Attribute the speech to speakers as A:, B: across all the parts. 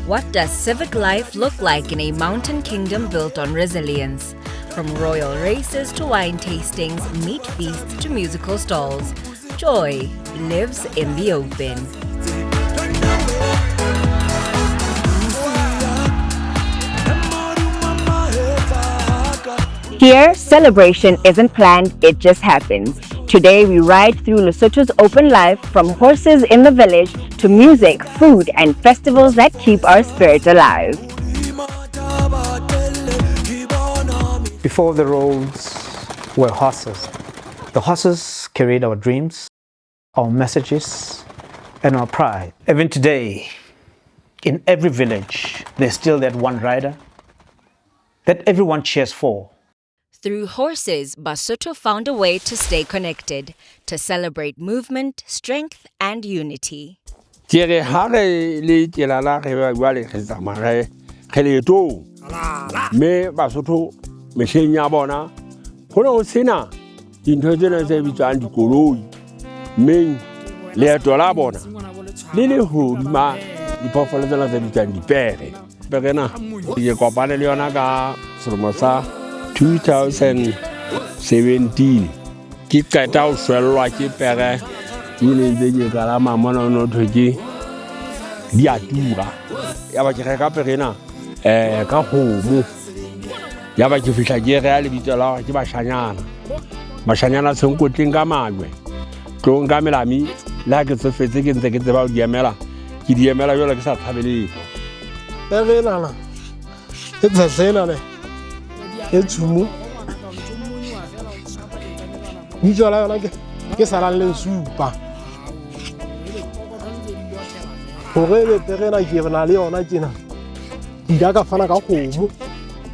A: What does civic life look like in a mountain kingdom built on resilience? From royal races to wine tastings, meat feasts to musical stalls, joy lives in the open. Here, celebration isn't planned, it just happens. Today, we ride through Lesotho's open life, from horses in the village to music, food, and festivals that keep our spirit alive.
B: Before the roads were horses. The horses carried our dreams, our messages, and our pride. Even today, in every village, there's still that one rider that everyone cheers for.
A: Through horses, Basotho found a way to stay connected, to celebrate movement, strength, and unity.
C: Mehleng ya bona go ne go sena dintho tsena tse bitswang dikoloi, mme leeto la bona le le hodima diphoofolo tsena tse bitswang dipere. Perena ke kopane le yona ka selemo sa 2017 ke qeta ho swellwa ke pere di ne ntse ke kalama mona no thoke di a tura ya ba ke reka perena ka kgomo ya ba ke fihla ke re a lebitso la ke bashanyana tsenkotleng ka manwe tlo nka melami la ke tsofetse ke ntse ke tseba ho diemela ke diemela jole ke sa thabeleng
D: perena e tsasena le e tsumu ni jola yona ke sala le supa hore le perena ke rena le yona tjena di ka fana ka kgomo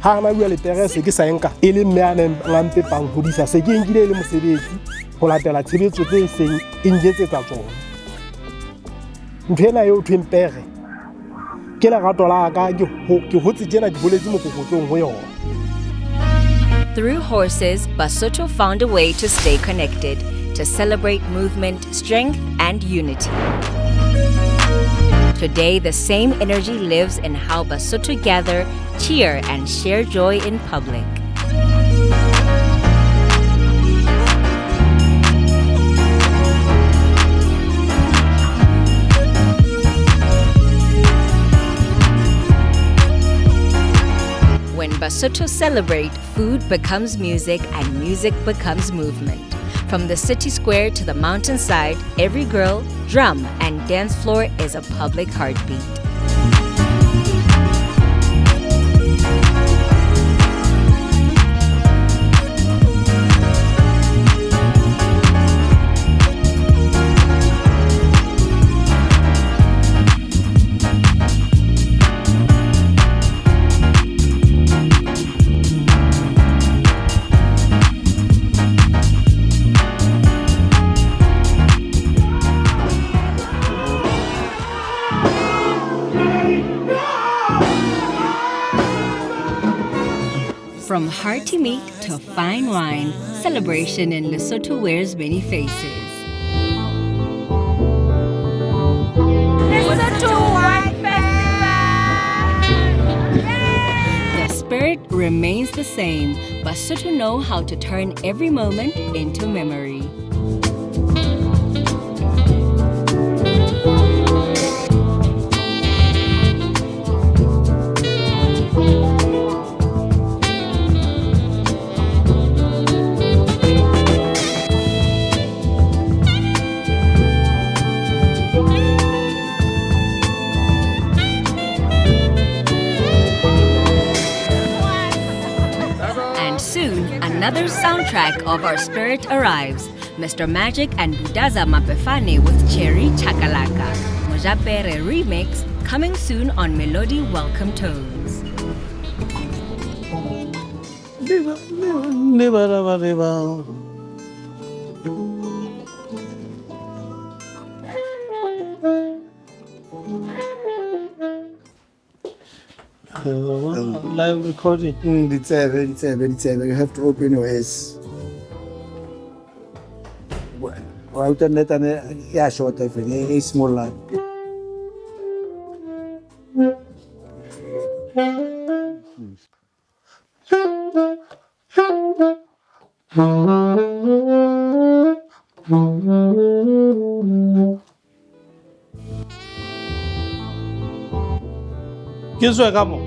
D: ha na bua le terese ke sa enka e le mme a neng lampe pang hodisa se ke nkile le mosebetsi ho latela tshebetso tse seng e ngetsetsa tsona nthena eo thwempere ke la gato la ka ke hotse tjena di boletse mokokotlong ho yona.
A: Through horses, Basotho found a way to stay connected, to celebrate movement, strength, and unity. Today, the same energy lives in how Basotho gather, cheer, and share joy in public. When Basotho celebrate, food becomes music and music becomes movement. From the city square to the mountainside, every girl, drum, and dance floor is a public heartbeat. From hearty meat to fine wine, celebration in Lesotho wears many faces. Lesotho Wine Festival! The spirit remains the same. Basotho know how to turn every moment into memory. Another soundtrack of our spirit arrives. Mr. Magic and Budaza Mapefane with Cherry Chakalaka. Mojapere remix coming soon on Melody Welcome Tones.
D: Live recording.
E: It's very. You have to open your eyes. Well, internet and yeah, short of it. It's small.
F: Ke tswe ka mo.